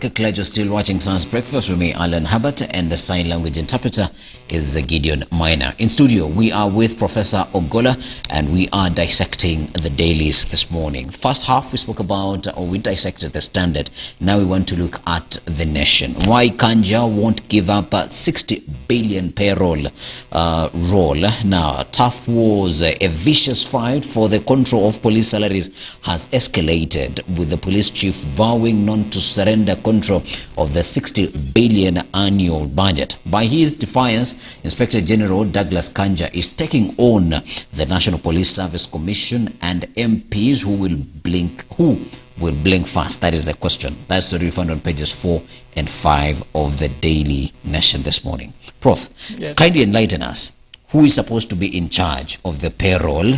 Glad you're still watching Science Breakfast with me, Alan Herbert, and the sign language interpreter is Gideon Minor. In studio, we are with Professor Ogolla, and we are dissecting the dailies this morning. First half, we spoke about, or we dissected the Standard. Now we want to look at the Nation. Why Kanja won't give up a 60 billion payroll roll. Now, tough wars, a vicious fight for the control of police salaries has escalated, with the police chief vowing not to surrender control of the 60 billion annual budget. By his defiance, Inspector General Douglas Kanja is taking on the National Police Service Commission and MPs who will blink fast. That is the question. That's the story you found on pages 4 and 5 of the Daily Nation this morning. Prof, yes, kindly enlighten us. Who is supposed to be in charge of the payroll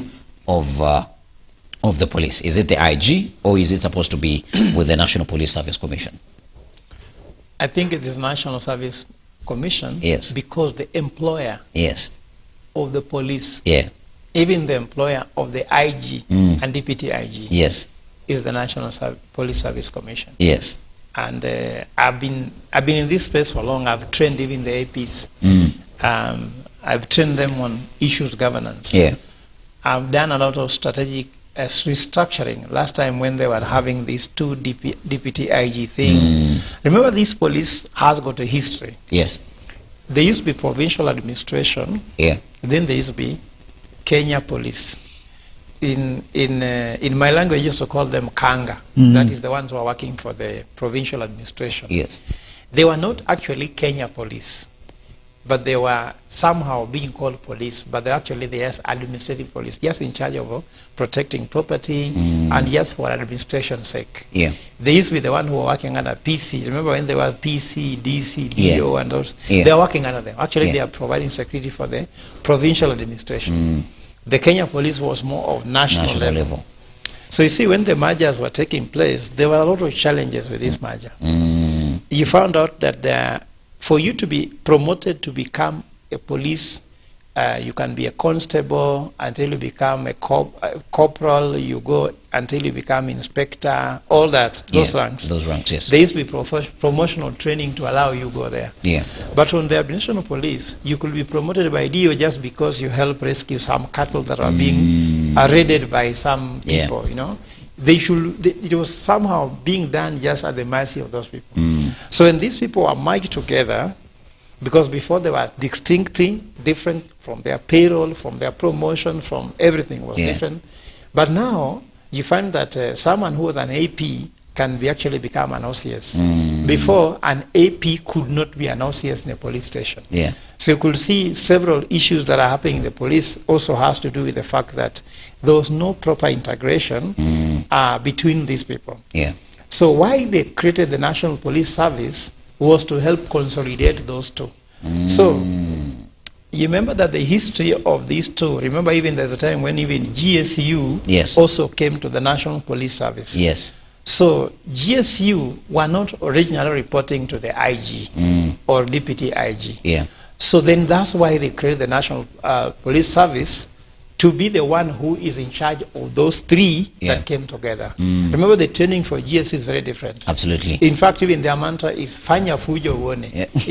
of the police? Is it the IG, or is it supposed to be with the National Police Service Commission? I think it is National Service Commission. Yes. Because the employer, yes, of the police, yeah, even the employer of the IG and Deputy IG, yes, is the National Police Service Commission. Yes. And I've been in this space for long. I've trained even the APs. I've trained them on issues governance. Yeah. I've done a lot of strategic restructuring. Last time when they were having these two deputy IG thing, remember this police has got a history. Yes. There used to be provincial administration. Yeah. Then there used to be Kenya Police. In my language, I used to call them Kanga. That is the ones who are working for the provincial administration. Yes. They were not actually Kenya Police, but they were somehow being called police, but they're actually just administrative police, just in charge of protecting property and just for administration's sake. Yeah. They used to be the one who were working under PC. Remember when they were PC, DC, DO, and those? Yeah. They are working under them. Actually, they are providing security for the provincial administration. The Kenya Police was more of national level. So you see, when the mergers were taking place, there were a lot of challenges with this merger. You found out that for you to be promoted to become a police, you can be a constable until you become a corporal, you go until you become inspector, all that, those ranks. Those ranks, yes. There used to be promotional training to allow you go there. Yeah. But on the national police, you could be promoted by DO just because you help rescue some cattle that are being raided by some people, you know. It was somehow being done just at the mercy of those people. So when these people were merged together, because before they were distinctly different from their payroll, from their promotion, from everything was different. But now you find that someone who was an AP can actually become an OCS. Before, an AP could not be an OCS in a police station. Yeah. So you could see several issues that are happening in the police also has to do with the fact that there was no proper integration between these people. Yeah. So why they created the National Police Service was to help consolidate those two. So you remember that the history of these two, remember even there's a time when even GSU also came to the National Police Service. Yes. So GSU were not originally reporting to the IG or Deputy IG. Yeah. So then that's why they created the National Police Service, to be the one who is in charge of those three that came together. Remember, the training for GSU is very different. Absolutely. In fact, even their mantra is Fanya Fujo Wone. Yes.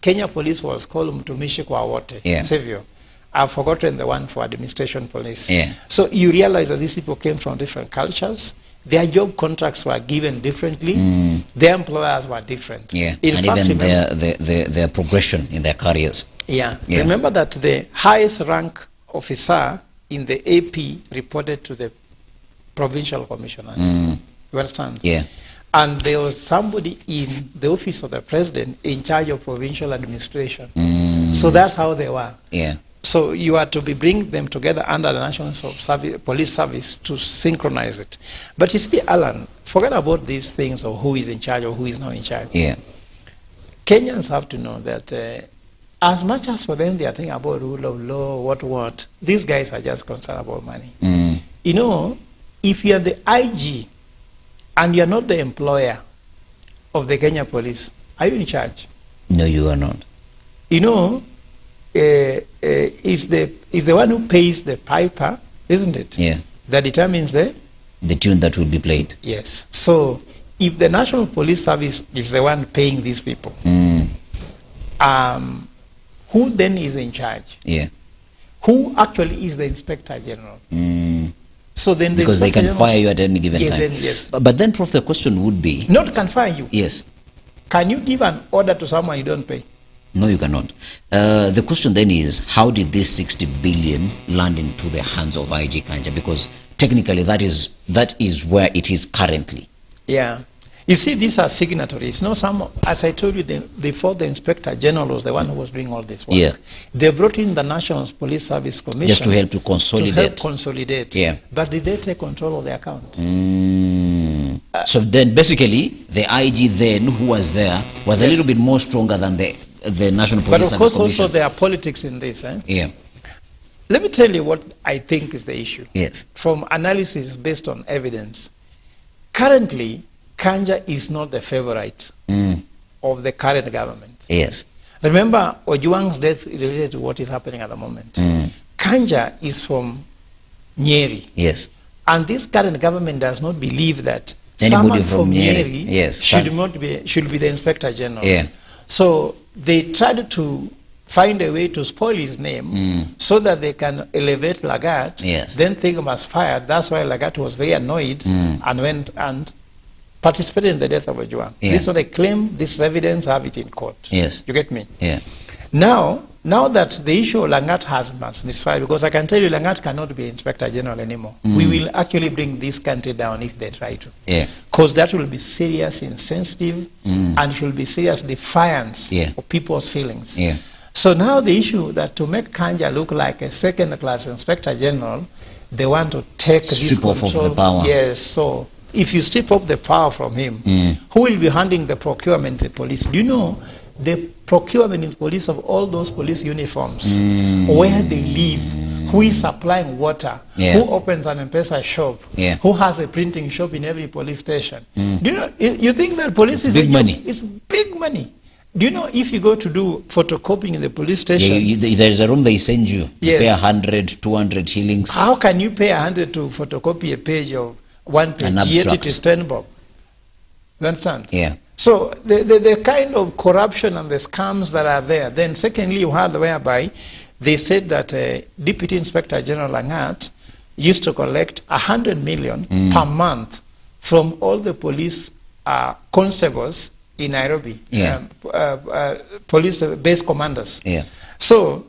Kenya Police was called Mtumishi kwa wote. Savior. I've forgotten the one for administration police. So you realize that these people came from different cultures. Their job contracts were given differently. Their employers were different. In fact, even their progression in their careers. Remember that the highest rank officer in the AP reported to the provincial commissioners. You understand? Yeah. And there was somebody in the office of the president in charge of provincial administration. So that's how they were. Yeah. So you are to bring them together under the National Police Service to synchronize it. But you see, Alan, forget about these things of who is in charge or who is not in charge. Yeah. Kenyans have to know that as much as for them they are thinking about rule of law, what, these guys are just concerned about money. You know, if you are the IG and you are not the employer of the Kenya Police, are you in charge? No, you are not. You know, is the one who pays the piper, isn't it? Yeah. That determines the The tune that will be played. Yes. So if the National Police Service is the one paying these people, who then is in charge? Yeah. Who actually is the Inspector General? So then because they can fire you at any given time. Then, yes. But then, Prof, the question would be... Not can fire you. Yes. Can you give an order to someone you don't pay? No, you cannot. The question then is, how did this 60 billion land into the hands of IG Kanja? Because technically that is where it is currently. Yeah. You see, these are signatories. No, as I told you, before the Inspector General was the one who was doing all this work. Yeah. They brought in the National Police Service Commission. Just to help to consolidate. To help consolidate. Yeah. But did they take control of the account? So then basically, the IG then, who was there, was a little bit more stronger than the National Police Service Commission. But of course also there are politics in this. Yeah. Let me tell you what I think is the issue. Yes. From analysis based on evidence, currently, Kanja is not the favorite of the current government. Yes. Remember, Ojwang's death is related to what is happening at the moment. Kanja is from Nyeri. Yes. And this current government does not believe that anybody someone from Nyeri yes, should be the Inspector General. Yeah. So they tried to find a way to spoil his name so that they can elevate Lagat. Yes. Then think he was fired. That's why Lagat was very annoyed and went and participated in the death of Ojwang. Yeah. This is what they claim. This evidence, have it in court. Yes. You get me? Yeah. Now that the issue of Langat has misfired, because I can tell you Langat cannot be Inspector General anymore. We will actually bring this country down if they try to. Yeah. Because that will be serious, insensitive, and it will be serious defiance of people's feelings. Yeah. So now the issue that to make Kanja look like a second-class Inspector General, they want to take this strip off of the power. Yes, so if you strip off the power from him, who will be handling the procurement to the police? Do you know the procurement in police of all those police uniforms, where they live, who is supplying water, who opens an M-Pesa shop, who has a printing shop in every police station? Do you know, you think that police is big money? It's big money. Do you know if you go to do photocopying in the police station? There's a room they send you. You Yes. pay 100, 200 shillings. How can you pay 100 to photocopy a page of one page? An Yet abstract. it is 10 bob. You understand? Yeah. So the kind of corruption and the scams that are there. Then secondly, you had whereby they said that Deputy Inspector General Langat used to collect 100 million per month from all the police constables in Nairobi, police base commanders. Yeah. So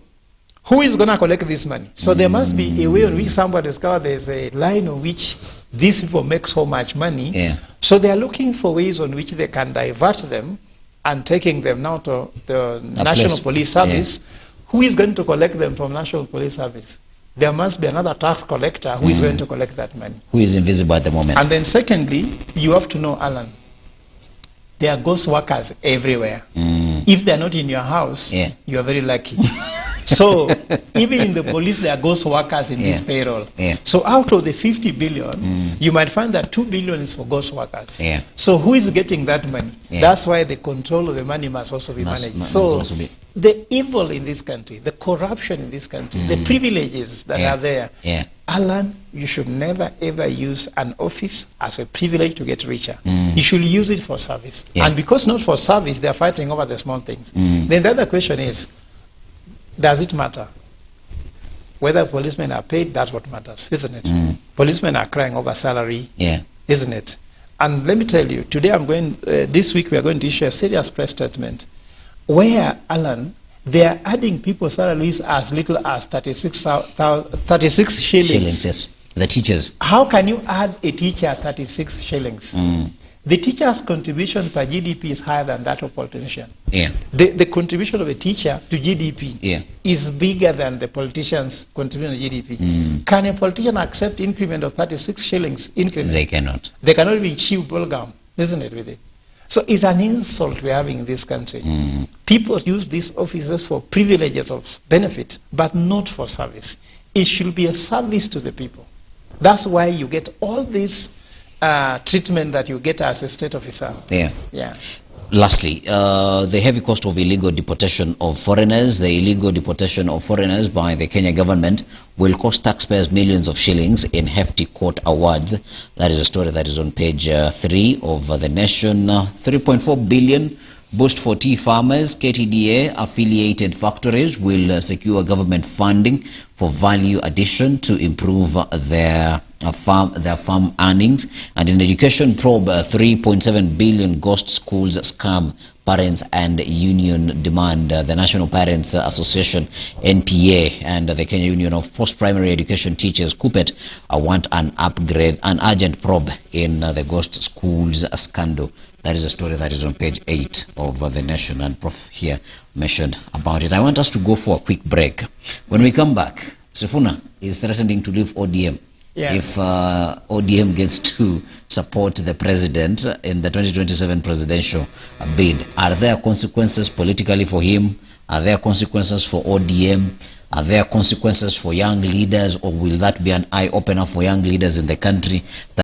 who is going to collect this money? So there must be a way on which somebody discovered there's a line on which these people make so much money. Yeah. So they are looking for ways on which they can divert them and taking them now to the National Police Service. Who is going to collect them from National Police Service? There must be another tax collector who is going to collect that money. Who is invisible at the moment. And then secondly, you have to know, Alan, there are ghost workers everywhere. If they're not in your house, you are very lucky. So even in the police, there are ghost workers in this payroll. So out of the 50 billion, you might find that 2 billion is for ghost workers. So who is getting that money? That's why the control of the money must also be managed. So the evil in this country, the corruption in this country, the privileges that are there, Alan, you should never ever use an office as a privilege to get richer. You should use it for service. And because not for service, they're fighting over the small things. Then the other question is, does it matter? Whether policemen are paid, that's what matters, isn't it? Policemen are crying over salary, isn't it? And let me tell you, today this week we are going to issue a serious press statement where, Alan, they are adding people's salaries as little as 36 shillings. Yes. The teachers. How can you add a teacher 36 shillings? The teacher's contribution per GDP is higher than that of politician. The contribution of a teacher to GDP is bigger than the politician's contribution to GDP. Can a politician accept increment of 36 shillings increment? They cannot. They cannot even chew bubblegum, isn't it, with it? So it's an insult we're having in this country. People use these offices for privileges of benefit, but not for service. It should be a service to the people. That's why you get all this treatment that you get as a state officer. lastly, the heavy cost of illegal deportation of foreigners. The illegal deportation of foreigners by the Kenya government will cost taxpayers millions of shillings in hefty court awards. That is a story that is on page 3 of The Nation. 3.4 billion boost for tea farmers. KTDA affiliated factories will secure government funding for value addition to improve their farm earnings. And in education, probe 3.7 billion ghost schools scam. Parents and union demand. The National Parents Association, NPA, and the Kenya Union of Post-Primary Education Teachers, KUPPET, want an urgent probe in the ghost schools scandal. That is a story that is on page 8 of The Nation, and Prof here mentioned about it. I want us to go for a quick break. When we come back, Sifuna is threatening to leave ODM. Yeah. If ODM gets to support the president in the 2027 presidential bid. Are there consequences politically for him? Are there consequences for ODM? Are there consequences for young leaders, or will that be an eye-opener for young leaders in the country?